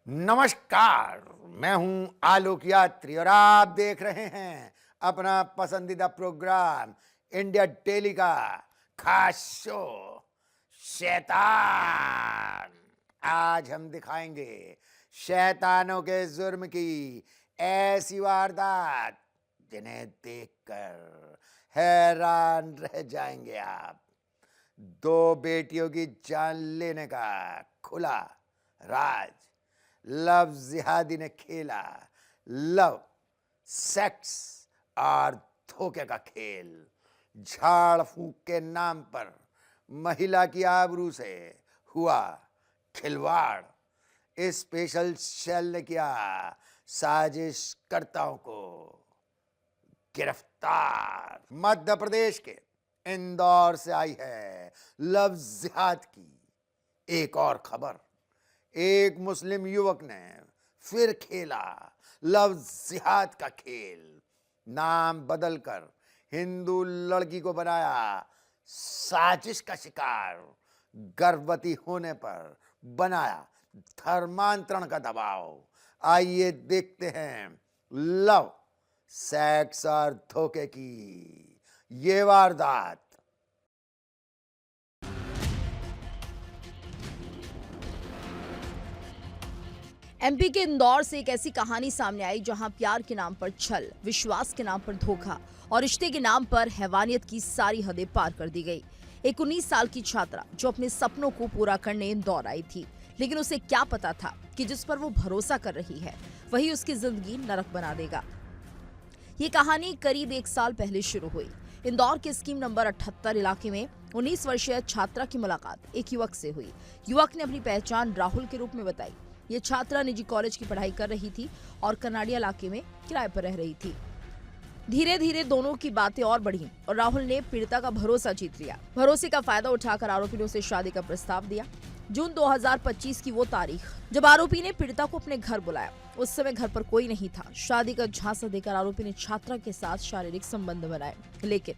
नमस्कार। मैं हूं आलोक यात्री और आप देख रहे हैं अपना पसंदीदा प्रोग्राम इंडिया डेली का खास शो शैतान। आज हम दिखाएंगे शैतानों के जुर्म की ऐसी वारदात जिन्हें देखकर हैरान रह जाएंगे आप। दो बेटियों की जान लेने का खुला राज लव जिहादी ने खेला। लव, सेक्स और धोखे का खेल। झाड़ फूंक के नाम पर महिला की आबरू से हुआ खिलवाड़। स्पेशल सेल ने किया साजिशकर्ताओं को गिरफ्तार। मध्य प्रदेश के इंदौर से आई है लव जिहाद की एक और खबर। एक मुस्लिम युवक ने फिर खेला लव जिहाद का खेल। नाम बदलकर हिंदू लड़की को बनाया साजिश का शिकार। गर्भवती होने पर बनाया धर्मांतरण का दबाव। आइए देखते हैं लव, सेक्स और धोखे की ये वारदात। एमपी के इंदौर से एक ऐसी कहानी सामने आई जहां प्यार के नाम पर छल, विश्वास के नाम पर धोखा और रिश्ते के नाम पर हैवानियत की सारी हदें पार कर दी गई। एक 19 साल की छात्रा जो अपने सपनों को पूरा करने इंदौर आई थी, लेकिन उसे क्या पता था कि जिस पर वो भरोसा कर रही है वही उसकी जिंदगी नरक बना देगा। ये कहानी करीब 1 साल पहले शुरू हुई। इंदौर के स्कीम नंबर 78 इलाके में 19 वर्षीय छात्रा की मुलाकात एक युवक से हुई। युवक ने अपनी पहचान राहुल के रूप में बताई। ये छात्रा निजी कॉलेज की पढ़ाई कर रही थी और कनाडिया इलाके में किराए पर रह रही थी। धीरे धीरे दोनों की बातें और बढ़ी और राहुल ने पीड़िता का भरोसा जीत लिया। भरोसे का फायदा उठाकर आरोपी ने उसे शादी का प्रस्ताव दिया। जून 2025 की वो तारीख जब आरोपी ने पीड़िता को अपने घर बुलाया। उस समय घर पर कोई नहीं था। शादी का झांसा देकर आरोपी ने छात्रा के साथ शारीरिक संबंध बनाए, लेकिन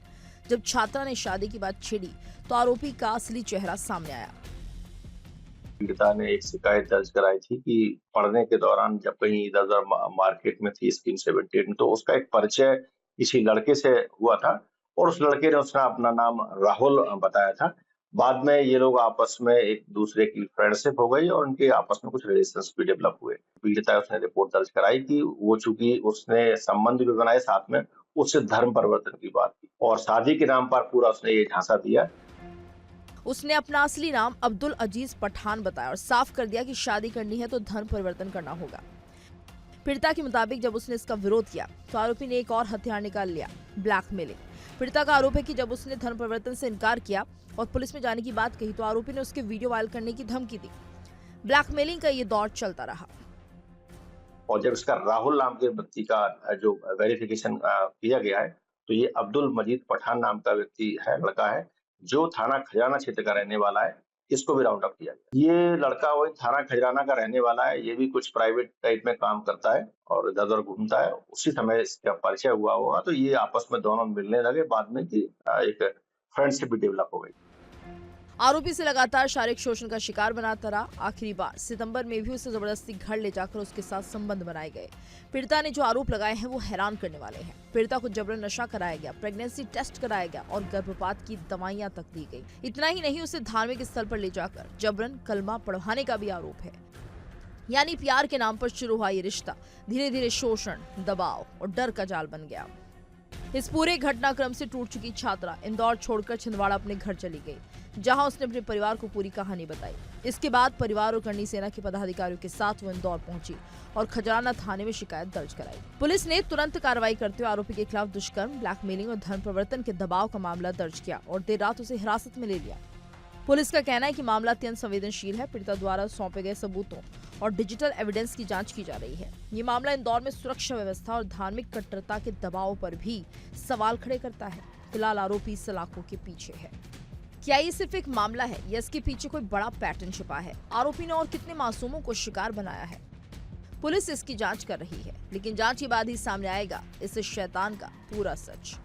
जब छात्रा ने शादी की बात छेड़ी तो आरोपी का असली चेहरा सामने आया। पीड़िता ने एक शिकायत दर्ज कराई थी कि पढ़ने के दौरान जब कहीं इधर उधर मार्केट में थी स्कीम 78 में, तो उसका एक परिचय किसी लड़के से हुआ था और उस लड़के ने उसका अपना नाम राहुल बताया था। बाद में ये लोग आपस में एक दूसरे की फ्रेंडशिप हो गई और उनके आपस में कुछ रिलेशंस भी डेवलप हुए। पीड़िता उसने रिपोर्ट दर्ज कराई कि वो चूंकि उसने संबंध भी बनाए, साथ में उससे धर्म परिवर्तन की बात की और शादी के नाम पर पूरा उसने ये झांसा दिया। उसने अपना असली नाम अब्दुल अजीज पठान बताया और साफ कर दिया कि शादी करनी है तो धर्म परिवर्तन करना होगा। पीड़िता के मुताबिक जब उसने इसका विरोध किया तो आरोपी ने एक और हथियार निकाल लिया, ब्लैकमेलिंग। पीड़िता का आरोप है कि जब उसने धर्म परिवर्तन से इनकार किया और पुलिस में जाने की बात कही तो आरोपी ने उसके वीडियो वायरल करने की धमकी दी। ब्लैकमेलिंग का ये दौर चलता रहा और जब इसका राहुल नाम के व्यक्ति का जो वेरिफिकेशन किया गया है, तो ये अब्दुल मजीद पठान नाम का व्यक्ति है, लड़का है, जो थाना खजाना क्षेत्र का रहने वाला है। इसको भी राउंड अप किया गया। ये लड़का वही थाना खजराना का रहने वाला है। ये भी कुछ प्राइवेट टाइप में काम करता है और इधर उधर घूमता है। उसी समय इसका परिचय हुआ होगा, तो ये आपस में दोनों मिलने लगे। बाद में कि एक फ्रेंडशिप भी डेवलप हो गई। आरोपी से लगातार शारीरिक शोषण का शिकार बनाता रहा। आखिरी बार सितंबर में भी उसे जबरदस्ती घर ले जाकर उसके साथ संबंध बनाए गए। पीड़िता ने जो आरोप लगाए हैं वो हैरान करने वाले हैं। पीड़िता को जबरन नशा कराया गया, प्रेगनेंसी टेस्ट कराया गया और गर्भपात की दवाइयां तक दी गई। इतना ही नहीं, उसे धार्मिक स्थल पर ले जाकर जबरन कलमा पढ़वाने का भी आरोप है। यानी प्यार के नाम पर शुरू हुआ ये रिश्ता धीरे धीरे शोषण, दबाव और डर का जाल बन गया। इस पूरे घटनाक्रम से टूट चुकी छात्रा इंदौर छोड़कर छिंदवाड़ा अपने घर चली गई, जहां उसने अपने परिवार को पूरी कहानी बताई। इसके बाद परिवार और करनी सेना के पदाधिकारियों के साथ वो इंदौर पहुंची और खजराना थाने में शिकायत दर्ज कराई। पुलिस ने तुरंत कार्रवाई करते हुए आरोपी के खिलाफ दुष्कर्म, ब्लैकमेलिंग और धर्म परिवर्तन के दबाव का मामला दर्ज किया और देर रात उसे हिरासत में ले लिया। पुलिस का कहना है कि मामला अत्यंत संवेदनशील है। पीड़िता द्वारा सौंपे गए सबूतों और डिजिटल एविडेंस की जांच की जा रही है। ये मामला इंदौर में सुरक्षा व्यवस्था और धार्मिक कट्टरता के दबाव पर भी सवाल खड़े करता है। फिलहाल आरोपी सलाखों के पीछे है। क्या ये सिर्फ एक मामला है या इसके पीछे कोई बड़ा पैटर्न छिपा है? आरोपी ने और कितने मासूमों को शिकार बनाया है? पुलिस इसकी जांच कर रही है, लेकिन जांच के बाद ही सामने आएगा इस शैतान का पूरा सच।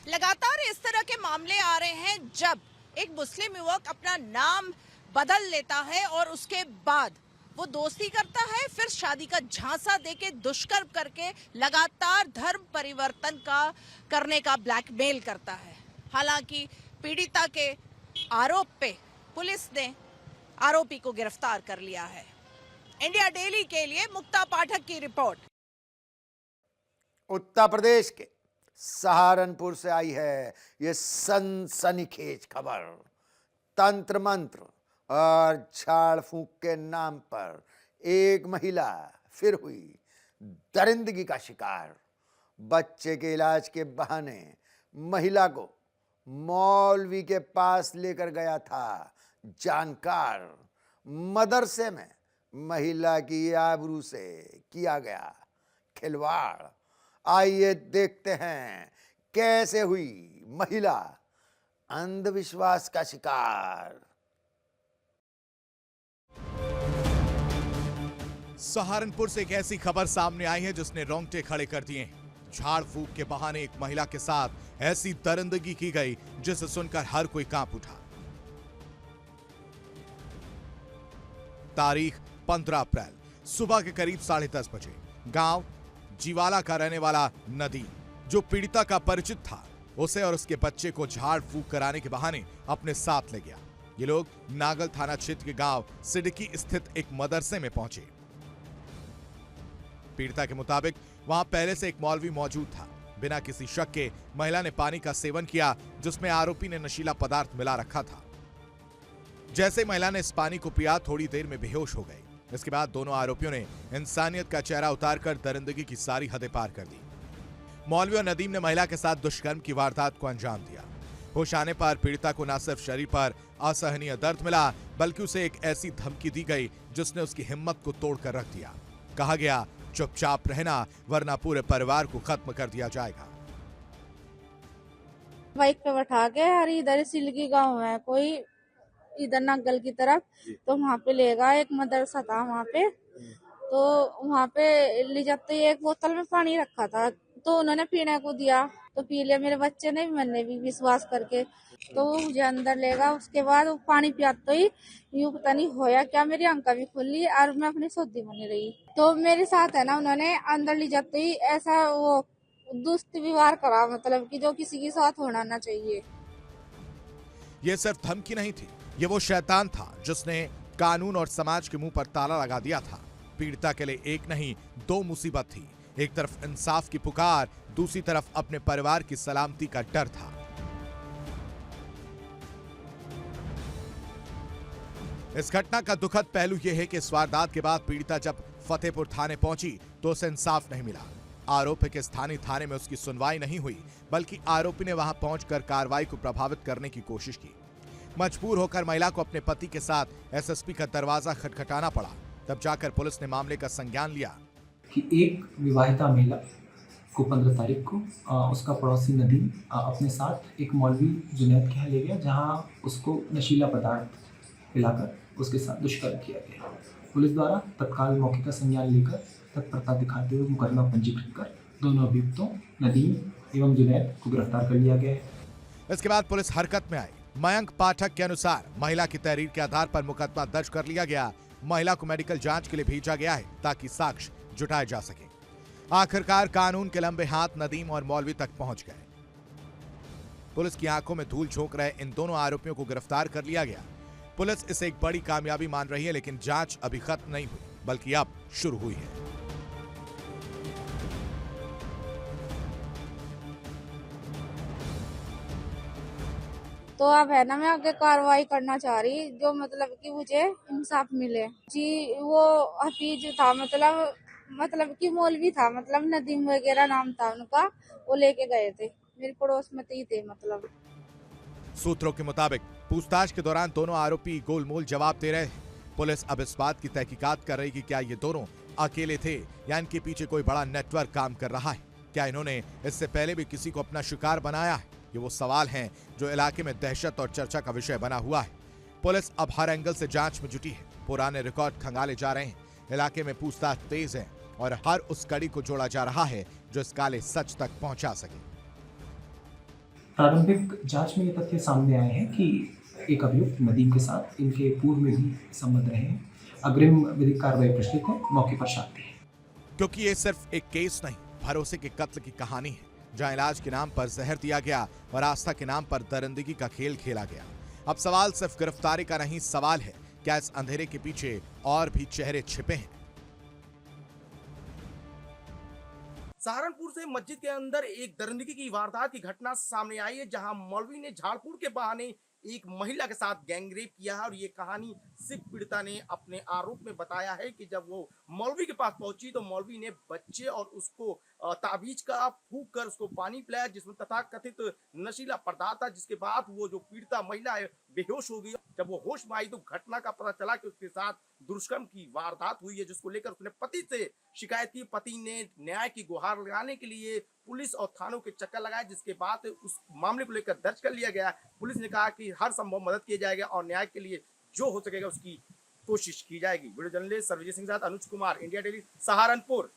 लगातार इस तरह के मामले आ रहे हैं जब एक मुस्लिम युवक अपना नाम बदल लेता है और उसके बाद वो दोस्ती करता है, फिर शादी का झांसा देके दुष्कर्म करके लगातार धर्म परिवर्तन करने का ब्लैकमेल करता है। हालांकि पीड़िता के आरोप पे पुलिस ने आरोपी को गिरफ्तार कर लिया है। इंडिया डेली के लिए मुक्ता पाठक की रिपोर्ट। उत्तर प्रदेश के सहारनपुर से आई है ये सनसनीखेज खबर। तंत्र मंत्र और झाड़ फूंक के नाम पर एक महिला फिर हुई दरिंदगी का शिकार। बच्चे के इलाज के बहाने महिला को मौलवी के पास लेकर गया था जानकार। मदरसे में महिला की आबरू से किया गया खिलवाड़। आइए देखते हैं कैसे हुई महिला अंधविश्वास का शिकार। सहारनपुर से एक ऐसी खबर सामने आई है जिसने रोंगटे खड़े कर दिए हैं। झाड़ फूक के बहाने एक महिला के साथ ऐसी दरिंदगी की गई जिसे सुनकर हर कोई कांप उठा। तारीख 15 अप्रैल सुबह के करीब 10:30 बजे गांव जीवाला का रहने वाला नदीम, जो पीड़िता का परिचित था, उसे और उसके बच्चे को झाड़ फूक कराने के बहाने अपने साथ ले गया। ये लोग नागल थाना क्षेत्र के गांव सिडकी स्थित एक मदरसे में पहुंचे। पीड़िता के मुताबिक वहां पहले से एक मौलवी मौजूद था। बिना किसी शक के महिला ने पानी का सेवन किया जिसमें आरोपी ने नशीला पदार्थ मिला रखा था। जैसे महिला ने इस पानी को पिया, थोड़ी देर में बेहोश हो गई। इसके बाद दोनों आरोपियों ने इंसानियत का चेहरा उतारकर दरिंदगी की सारी हदें पार कर दी। मौलवी और नदीम ने महिला के साथ दुष्कर्म की वारदात को अंजाम दिया। होश आने पर पीड़िता को न सिर्फ शरीर पर असहनीय दर्द मिला, बल्कि उसे एक ऐसी धमकी दी गई जिसने उसकी हिम्मत को तोड़कर रख दिया। कहा गया, चुपचाप रहना वरना पूरे परिवार को खत्म कर दिया जाएगा। बाइक पे बैठा के और इधर सिलगी गांव है कोई, इधर नागल की तरफ, तो वहाँ पे लेगा। एक मदरसा था वहाँ पे, तो वहाँ पे ले जाते एक बोतल में पानी रखा था, तो उन्होंने पीने को दिया, तो पी लिया मेरे बच्चे ने, मैंने भी विश्वास करके, तो वो मुझे अंदर लेगा। उसके बाद वो पानी पियाते ही यूं पता नहीं होया क्या, मेरी आंखें भी खुली और मैं अपनी सौदी बनी रही। तो मेरे साथ है ना, उन्होंने अंदर ले जाते ही ऐसा वो दुष्ट व्यवहार करा, मतलब कि जो किसी के साथ होना ना चाहिए। ये सिर्फ धमकी नहीं थी, ये वो शैतान था जिसने कानून और समाज के मुंह पर ताला लगा दिया था। पीड़िता के लिए एक नहीं 2 मुसीबत थी। एक तरफ इंसाफ की पुकार, दूसरी तरफ अपने परिवार की सलामती का डर था। इस घटना का दुखद पहलू यह है कि इस वारदात के बाद पीड़िता जब फतेहपुर थाने पहुंची तो उसे इंसाफ नहीं मिला। आरोपी के स्थानीय थाने में उसकी सुनवाई नहीं हुई, बल्कि आरोपी ने वहां पहुंचकर कार्रवाई को प्रभावित करने की कोशिश की। मजबूर होकर महिला को अपने पति के साथ एसएसपी का दरवाजा खटखटाना पड़ा। तब जाकर पुलिस ने मामले का संज्ञान लिया कि एक विवाहिता महिला को 15 तारीख को उसका पड़ोसी नदीम अपने साथ एक मौलवी जुनैद के यहाँ ले गया, जहाँ उसको नशीला पदार्थ पिलाकर उसके साथ दुष्कर्म किया गया। पुलिस द्वारा तत्काल मौके का संज्ञान लेकर तत्परता दिखाते हुए मुकदमा पंजीकृत कर दोनों अभियुक्तों नदीम एवं जुनैद को गिरफ्तार कर लिया गया है। इसके बाद पुलिस हरकत में आई। मयंक पाठक के अनुसार महिला की तहरीर के आधार पर मुकदमा दर्ज कर लिया गया। महिला को मेडिकल जांच के लिए भेजा गया है ताकि साक्ष्य जुटाए जा सके। आखिरकार कानून के लंबे हाथ नदीम और मौलवी तक पहुंच गए। पुलिस की आंखों में धूल झोंक रहे इन दोनों आरोपियों को गिरफ्तार कर लिया गया। पुलिस इसे एक बड़ी कामयाबी मान रही है, लेकिन जांच अभी खत्म नहीं हुई, बल्कि अब शुरू हुई है। तो अब है ना, मैं आगे कार्रवाई करना चाह रही, जो मतलब कि मुझे इंसाफ मिले जी। वो हफीज था, मतलब कि मौलवी था, मतलब नदीम वगैरह नाम था उनका, वो लेके गए थे, मेरे पड़ोस में ही थे। मतलब सूत्रों के मुताबिक पूछताछ के दौरान दोनों आरोपी गोलमोल जवाब दे रहे हैं। पुलिस अब इस बात की तहकीकात कर रही कि क्या ये दोनों अकेले थे या इनके पीछे कोई बड़ा नेटवर्क काम कर रहा है। क्या इन्होंने इससे पहले भी किसी को अपना शिकार बनाया है? ये वो सवाल हैं जो इलाके में दहशत और चर्चा का विषय बना हुआ है। पुलिस अब हर एंगल से जांच में जुटी है। पुराने रिकॉर्ड खंगाले जा रहे हैं। इलाके में पूछताछ तेज है और हर उस कड़ी को जोड़ा जा रहा है जो इस काले सच तक पहुंचा सके। प्रारंभिक जांच में ये तथ्य सामने आए हैं कि एक अभियुक्त नदीम के साथ इनके पूर्व में भी संबंध रहे हैं। अग्रिम विधिक कार्रवाई प्रचलित है, मौके पर शांति है। क्योंकि ये सिर्फ एक केस नहीं, भरोसे के कत्ल की कहानी है, जहां इलाज के नाम पर जहर दिया गया और आस्था के नाम पर दरिंदगी का खेल खेला गया। अब सवाल सिर्फ गिरफ्तारी का नहीं, सवाल है क्या इस अंधेरे के पीछे और भी चेहरे छिपे हैं। सहारनपुर से मस्जिद के अंदर एक दरिंदगी की वारदात की घटना सामने आई है, जहां मौलवी ने झाड़ फूक के बहाने एक महिला के साथ गैंगरेप किया है। और ये कहानी सिख पीड़िता ने अपने आरोप में बताया है कि जब वो मौलवी के पास पहुंची तो मौलवी ने बच्चे और उसको ताबीज का फूंक कर उसको पानी पिलाया, जिसमें तथाकथित नशीला पदार्थ था, जिसके बाद वो जो पीड़िता महिला है बेहोश हो गई। जब वो होश में आई तो घटना का पता चला कि उसके साथ दुष्कर्म की वारदात हुई है, जिसको लेकर उसने पति से शिकायत की। पति ने न्याय की गुहार लगाने के लिए पुलिस और थानों के चक्कर लगाए, जिसके बाद उस मामले को लेकर दर्ज कर लिया गया। पुलिस ने कहा कि हर संभव मदद की जाएगा और न्याय के लिए जो हो सकेगा उसकी कोशिश की जाएगी। वीडियो जर्नलिस्ट सर्वजीत सिंह साथ अनुज कुमार, इंडिया टेली, सहारनपुर।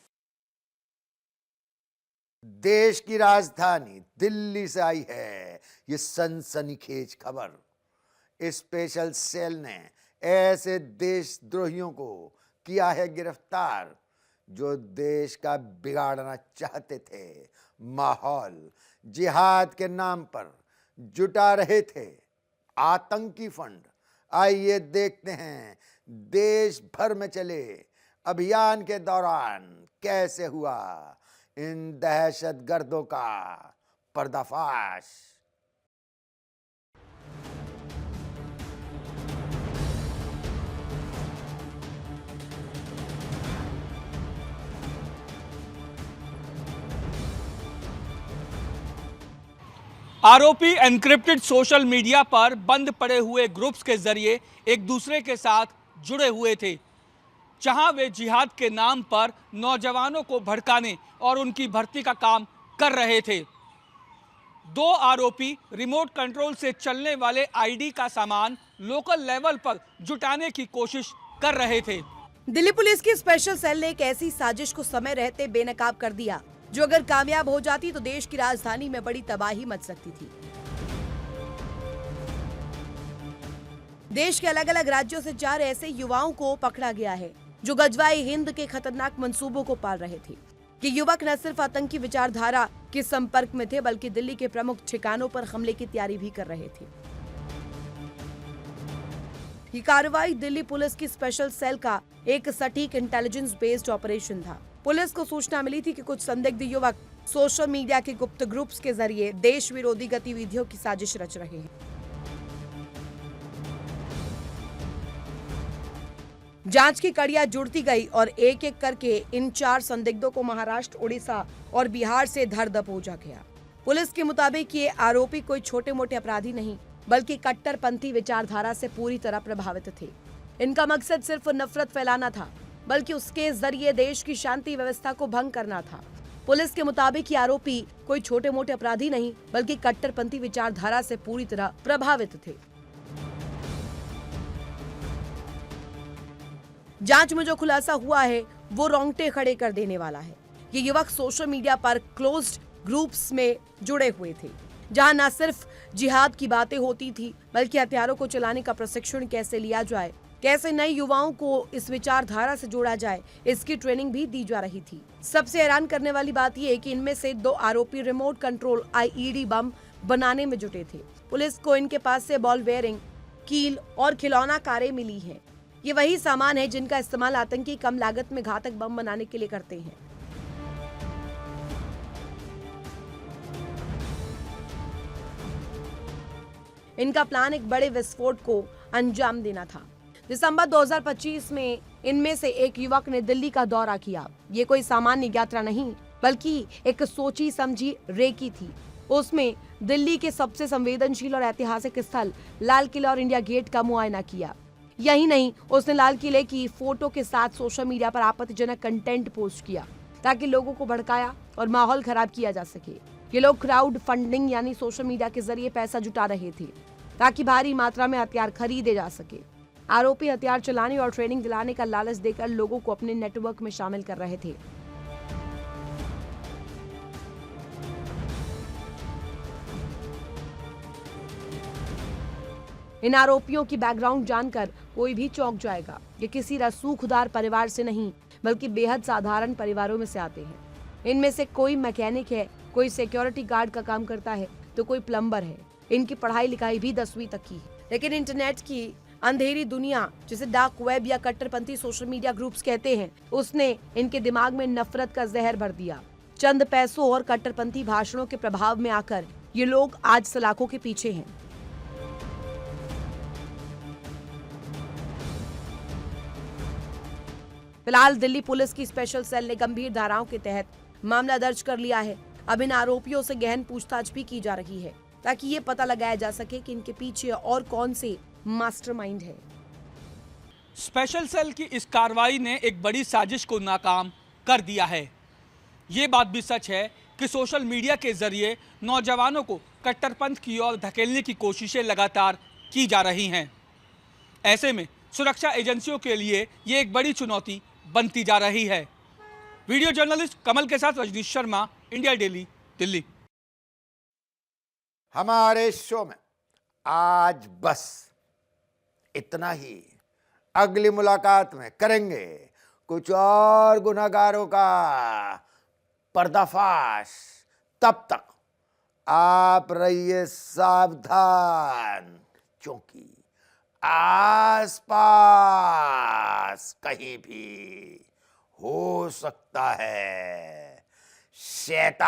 देश की राजधानी दिल्ली से आई है ये सनसनीखेज खबर। स्पेशल सेल ने ऐसे देशद्रोहियों को किया है गिरफ्तार जो देश का बिगाड़ना चाहते थे। माहौल जिहाद के नाम पर जुटा रहे थे आतंकी फंड। आइए देखते हैं देश भर में चले अभियान के दौरान कैसे हुआ इन दहशतगर्दों का पर्दाफाश। आरोपी एन्क्रिप्टेड सोशल मीडिया पर बंद पड़े हुए ग्रुप्स के जरिए एक दूसरे के साथ जुड़े हुए थे, जहां वे जिहाद के नाम पर नौजवानों को भड़काने और उनकी भर्ती का काम कर रहे थे। 2 आरोपी रिमोट कंट्रोल से चलने वाले आईडी का सामान लोकल लेवल पर जुटाने की कोशिश कर रहे थे। दिल्ली पुलिस की स्पेशल सेल ने एक ऐसी साजिश को समय रहते बेनकाब कर दिया जो अगर कामयाब हो जाती तो देश की राजधानी में बड़ी तबाही मच सकती थी। देश के अलग अलग राज्यों से 4 ऐसे युवाओं को पकड़ा गया है जो गजवाए हिंद के खतरनाक मंसूबों को पाल रहे थे। ये युवक न सिर्फ आतंकी विचारधारा के संपर्क में थे बल्कि दिल्ली के प्रमुख ठिकानों पर हमले की तैयारी भी कर रहे थे। ये कार्रवाई दिल्ली पुलिस की स्पेशल सेल का एक सटीक इंटेलिजेंस बेस्ड ऑपरेशन था। पुलिस को सूचना मिली थी कि कुछ संदिग्ध युवक सोशल मीडिया के गुप्त ग्रुप्स के जरिए देश विरोधी गतिविधियों की साजिश रच रहे हैं। जांच की कड़ियां जुड़ती गई और एक एक करके इन 4 संदिग्धों को महाराष्ट्र, उड़ीसा और बिहार से धर दबोचा गया। पुलिस के मुताबिक ये आरोपी कोई छोटे मोटे अपराधी नहीं बल्कि कट्टरपंथी विचारधारा से पूरी तरह प्रभावित थे। इनका मकसद सिर्फ नफरत फैलाना था बल्कि उसके जरिए देश की शांति व्यवस्था को भंग करना था। पुलिस के मुताबिक ये आरोपी कोई छोटे मोटे अपराधी नहीं बल्कि कट्टरपंथी विचारधारा से पूरी तरह प्रभावित थे। जांच में जो खुलासा हुआ है वो रोंगटे खड़े कर देने वाला है। ये युवक सोशल मीडिया पर क्लोज्ड ग्रुप्स में जुड़े हुए थे जहां न सिर्फ जिहाद की बातें होती थी बल्कि हथियारों को चलाने का प्रशिक्षण कैसे लिया जाए, कैसे नए युवाओं को इस विचारधारा से जोड़ा जाए, इसकी ट्रेनिंग भी दी जा रही थी। सबसे हैरान करने वाली बात यह है कि इनमें से 2 आरोपी रिमोट कंट्रोल आईईडी बम बनाने में जुटे थे। पुलिस को इनके पास से बॉल बेयरिंग, कील और खिलौना कारें मिली हैं। ये वही सामान है जिनका इस्तेमाल आतंकी कम लागत में घातक बम बनाने के लिए करते हैं। इनका प्लान एक बड़े विस्फोट को अंजाम देना था। दिसंबर 2025 में इनमें से एक युवक ने दिल्ली का दौरा किया। ये कोई सामान्य यात्रा नहीं बल्कि एक सोची समझी रेकी थी। उसमें दिल्ली के सबसे संवेदनशील और ऐतिहासिक स्थल लाल किला और इंडिया गेट का मुआयना किया। यही नहीं, उसने लाल किले की फोटो के साथ सोशल मीडिया पर आपत्तिजनक कंटेंट पोस्ट किया ताकि लोगों को भड़काया और माहौल खराब किया जा सके। ये लोग क्राउड फंडिंग यानी सोशल मीडिया के जरिए पैसा जुटा रहे थे ताकि भारी मात्रा में हथियार खरीदे जा सके। आरोपी हथियार चलाने और ट्रेनिंग दिलाने का लालच देकर लोगों को अपने नेटवर्क में शामिल कर रहे थे। इन आरोपियों की बैकग्राउंड जानकर कोई भी चौंक जाएगा। ये किसी रसूखदार परिवार से नहीं बल्कि बेहद साधारण परिवारों में से आते हैं। इनमें से कोई मैकेनिक है, कोई सिक्योरिटी गार्ड का काम करता है तो कोई प्लम्बर है। इनकी पढ़ाई लिखाई भी 10वीं तक की है, लेकिन इंटरनेट की अंधेरी दुनिया, जिसे डार्क वेब या कट्टरपंथी सोशल मीडिया ग्रुप्स कहते हैं, उसने इनके दिमाग में नफरत का जहर भर दिया। चंद पैसों और कट्टरपंथी भाषणों के प्रभाव में आकर ये लोग आज सलाखों के पीछे हैं। फिलहाल दिल्ली पुलिस की स्पेशल सेल ने गंभीर धाराओं के तहत मामला दर्ज कर लिया है। अब इन आरोपियों से गहन पूछताछ भी की जा रही है ताकि ये पता लगाया जा सके कि इनके पीछे और कौन से मास्टरमाइंड है। स्पेशल सेल की इस कार्रवाई ने एक बड़ी साजिश को नाकाम कर दिया है। ये बात भी सच है कि सोशल मीडिया के जरिए नौजवानों को कट्टरपंथ की ओर धकेलने की कोशिशें लगातार की जा रही हैं। ऐसे में सुरक्षा एजेंसियों के लिए ये एक बड़ी चुनौती बनती जा रही है। वीडियो जर्नलिस्ट कमल के साथ रजनीश शर्मा, इंडिया डेली, दिल्ली। हमारे शो में आज बस इतना ही। अगली मुलाकात में करेंगे कुछ और गुनहगारों का पर्दाफाश। तब तक आप रहिए सावधान, क्योंकि आसपास कहीं भी हो सकता है शैतान।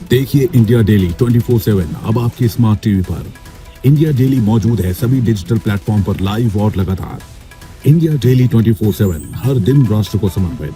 देखिए इंडिया डेली 24/7 अब आपके स्मार्ट टीवी पर। इंडिया डेली मौजूद है सभी डिजिटल प्लेटफॉर्म पर लाइव और लगातार। इंडिया डेली 24/7 हर दिन राष्ट्र को समर्पित।